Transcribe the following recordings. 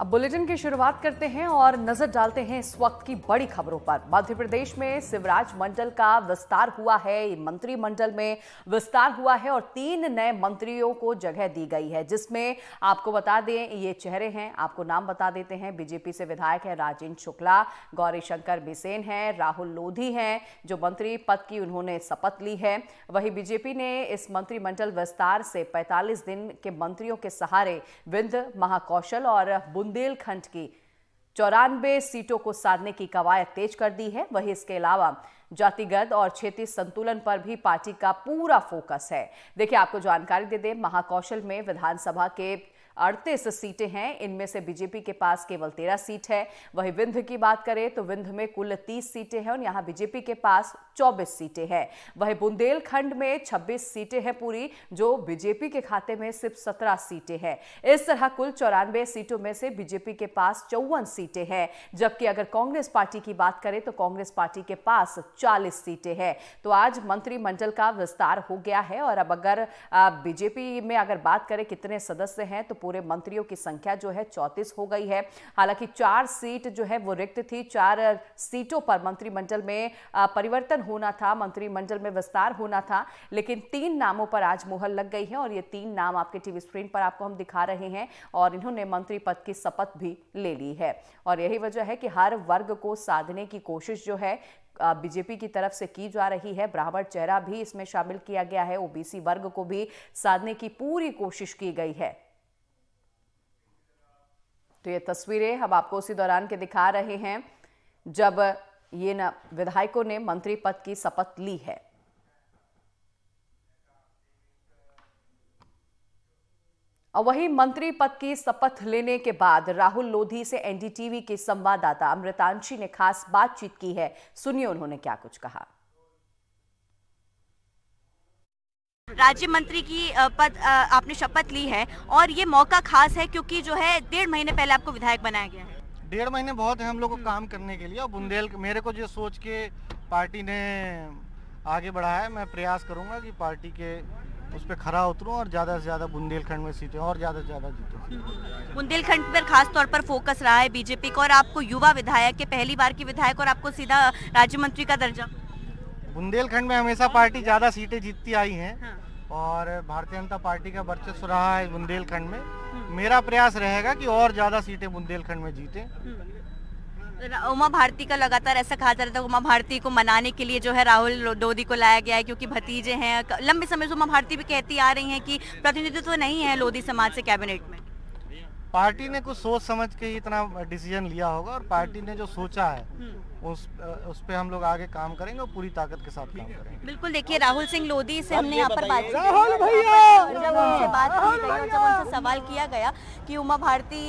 अब बुलेटिन की शुरुआत करते हैं और नजर डालते हैं इस वक्त की बड़ी खबरों पर। मध्य प्रदेश में शिवराज मंडल का विस्तार हुआ है, मंत्रिमंडल में विस्तार हुआ है और 3 नए मंत्रियों को जगह दी गई है, जिसमें आपको बता दें ये चेहरे हैं, आपको नाम बता देते हैं। बीजेपी से विधायक है राजेंद्र शुक्ला, गौरीशंकर बिसेन हैं, राहुल लोधी हैं जो मंत्री पद की उन्होंने शपथ ली है। वहीं बीजेपी ने इस मंत्रिमंडल विस्तार से 45 दिन के मंत्रियों के सहारे विंध्य, महाकौशल और बुंदेलखंड की 94 सीटों को साधने की कवायद तेज कर दी है। वहीं इसके अलावा जातिगत और क्षेत्रीय संतुलन पर भी पार्टी का पूरा फोकस है। देखिए आपको जानकारी दे दें, महाकौशल में विधानसभा के 38 सीटें हैं, इनमें से बीजेपी के पास केवल 13 सीट है। वहीं विंध्य की बात करें तो विंध्य में कुल 30 सीटें हैं और यहां बीजेपी के पास 24 सीटें हैं। वहीं बुंदेलखंड में 26 सीटें हैं पूरी, जो बीजेपी के खाते में सिर्फ 17 सीटें हैं। इस तरह कुल 94 सीटों में से बीजेपी के पास 54 सीटें हैं, जबकि अगर कांग्रेस पार्टी की बात करें तो कांग्रेस पार्टी के पास 40 सीटें हैं। तो आज मंत्रिमंडल का विस्तार हो गया है और अब अगर बीजेपी में अगर बात करें कितने सदस्य हैं तो पूरे मंत्रियों की संख्या जो है 34 हो गई है। हालांकि 4 सीट जो है वो रिक्त थी, 4 सीटों पर मंत्रिमंडल में परिवर्तन होना था, मंत्रिमंडल में विस्तार होना था, लेकिन 3 नामों पर आज मुहर लग गई है और ये 3 नाम आपके टीवी स्क्रीन पर आपको हम दिखा रहे हैं और इन्होंने मंत्री पद की शपथ भी ले ली है। और यही वजह है कि हर वर्ग को साधने की कोशिश जो है बीजेपी की तरफ से की जा रही है। ब्राह्मण चेहरा भी इसमें शामिल किया गया है, ओबीसी वर्ग को भी साधने की पूरी कोशिश की गई है। तो ये तस्वीरें हम आपको उसी दौरान के दिखा रहे हैं जब ये विधायकों ने मंत्री पद की शपथ ली है। और वहीं मंत्री पद की शपथ लेने के बाद राहुल लोधी से एनडीटीवी के संवाददाता अमृतांशी ने खास बातचीत की है। सुनिए उन्होंने क्या कुछ कहा। राज्य मंत्री की पद आपने शपथ ली है और ये मौका खास है क्योंकि जो है 1.5 महीने पहले आपको विधायक बनाया गया है। 1.5 महीने बहुत है हम लोग को काम करने के लिए और मेरे को जो सोच के पार्टी ने आगे बढ़ाया है, मैं प्रयास करूंगा कि पार्टी के उस पर खरा उतरूं और ज़्यादा से ज़्यादा बुंदेलखंड में सीटें और ज़्यादा से ज़्यादा जीतूं। बुंदेलखंड पर खास तौर पर फोकस रहा है बीजेपी का और आपको युवा विधायक के पहली बार की विधायक और आपको सीधा राज्य मंत्री का दर्जा। बुंदेलखंड में हमेशा पार्टी ज़्यादा सीटें जीतती आई हैं। हाँ। और भारतीय जनता पार्टी का वर्चस्व रहा है बुंदेलखंड में। मेरा प्रयास रहेगा कि और ज़्यादा सीटें बुंदेलखंड में जीतें। उमा भारती का लगातार ऐसा कहा जा रहा था, उमा भारती को मनाने के लिए जो है राहुल लोधी को लाया गया है क्योंकि भतीजे हैं। लंबे समय से उमा भारती भी कहती आ रही हैं कि प्रतिनिधित्व नहीं है लोधी समाज से कैबिनेट में। पार्टी ने कुछ सोच समझ के ही इतना डिसीजन लिया होगा और पार्टी ने जो सोचा है उस पे हम लोग आगे काम करेंगे और पूरी ताकत के साथ काम करेंगे। बिल्कुल, देखिए राहुल सिंह लोधी से हमने यहाँ पर बात की, राहुल भैया जब उनसे बात की गई और जब उनसे सवाल किया गया कि उमा भारती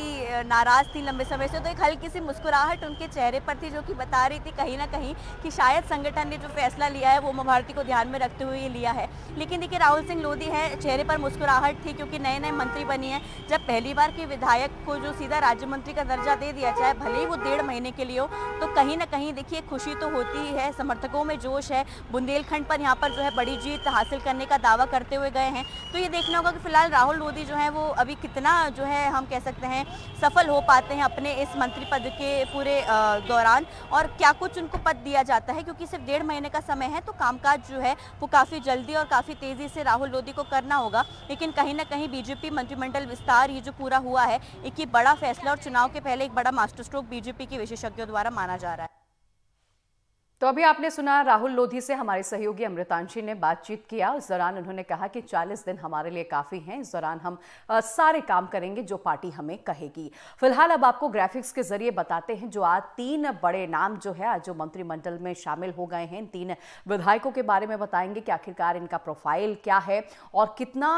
नाराज थी लंबे समय से, तो एक हल्की सी मुस्कुराहट उनके चेहरे पर थी जो कि बता रही थी कहीं ना कहीं कि शायद संगठन ने जो फैसला लिया है वो उमा भारती को ध्यान में रखते हुए लिया है। लेकिन देखिए राहुल सिंह लोधी है, चेहरे पर मुस्कुराहट थी क्योंकि नए नए मंत्री बनी है। जब पहली बार के विधायक को जो सीधा राज्य मंत्री का दर्जा दे दिया जाए, भले ही वो 1.5 महीने के लिए हो, तो कहीं ना कहीं देखिए खुशी तो होती ही है, समर्थकों में जोश है। बुंदेलखंड पर यहाँ पर जो है बड़ी जीत हासिल करने का दावा करते हुए गए हैं। तो ये देखना होगा कि फिलहाल राहुल लोधी जो है वो अभी कितना जो है हम कह सकते हैं सफल हो पाते हैं अपने इस मंत्री पद के पूरे दौरान और क्या कुछ उनको पद दिया जाता है, क्योंकि सिर्फ 1.5 महीने का समय है तो कामकाज जो है वो काफ़ी जल्दी और काफ़ी तेज़ी से राहुल लोधी को करना होगा। लेकिन कहीं ना कहीं बीजेपी मंत्रिमंडल विस्तार ये जो पूरा हुआ है एक ये बड़ा फैसला और चुनाव के पहले एक बड़ा मास्टर स्ट्रोक बीजेपी के विशेषज्ञों द्वारा माना जा रहा है। तो अभी आपने सुना राहुल लोधी से हमारे सहयोगी अमृतांशी ने बातचीत किया। उस दौरान उन्होंने कहा कि 40 दिन हमारे लिए काफ़ी हैं, इस दौरान हम सारे काम करेंगे जो पार्टी हमें कहेगी। फिलहाल अब आपको ग्राफिक्स के जरिए बताते हैं जो आज 3 बड़े नाम जो है आज जो मंत्रिमंडल में शामिल हो गए हैं। इन 3 विधायकों के बारे में बताएंगे कि आखिरकार इनका प्रोफाइल क्या है और कितना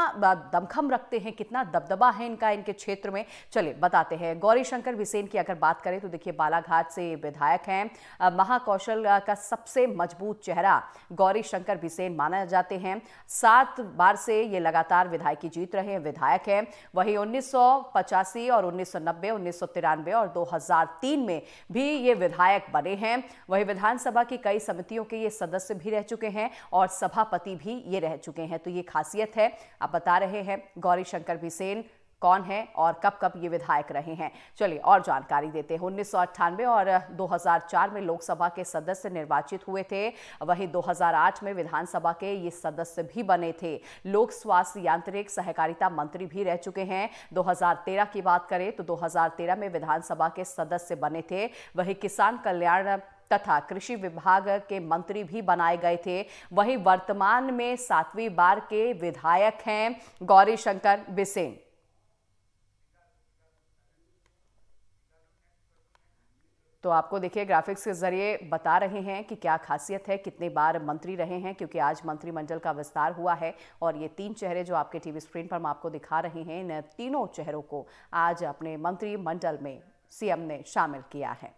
दमखम रखते हैं, कितना दबदबा है इनका इनके क्षेत्र में। चलिए बताते हैं। गौरीशंकर बिसेन की अगर बात करें तो देखिए बालाघाट से विधायक हैं। महाकौशल का सबसे मजबूत चेहरा गौरीशंकर बिसेन माना जाते हैं। 7 बार से ये लगातार विधायकी जीत रहे हैं, विधायक हैं। वहीं 1985 और 1990, 1993 और 2003 में भी ये विधायक बने हैं। वहीं विधानसभा की कई समितियों के ये सदस्य भी रह चुके हैं और सभापति भी ये रह चुके हैं। तो ये खासियत है। आप बता रहे हैं गौरीशंकर बिसेन कौन है और कब कब ये विधायक रहे हैं। चलिए और जानकारी देते हैं। 1998 और 2004 में लोकसभा के सदस्य निर्वाचित हुए थे। वहीं 2008 में विधानसभा के ये सदस्य भी बने थे। लोक स्वास्थ्य यांत्रिक सहकारिता मंत्री भी रह चुके हैं। 2013 की बात करें तो 2013 में विधानसभा के सदस्य बने थे। वहीं किसान कल्याण तथा कृषि विभाग के मंत्री भी बनाए गए थे। वहीं वर्तमान में 7वीं बार के विधायक हैं गौरीशंकर बिसेन। तो आपको देखिए ग्राफिक्स के जरिए बता रहे हैं कि क्या खासियत है, कितने बार मंत्री रहे हैं, क्योंकि आज मंत्रिमंडल का विस्तार हुआ है और ये 3 चेहरे जो आपके टीवी स्क्रीन पर हम आपको दिखा रहे हैं, इन तीनों चेहरों को आज अपने मंत्रिमंडल में सीएम ने शामिल किया है।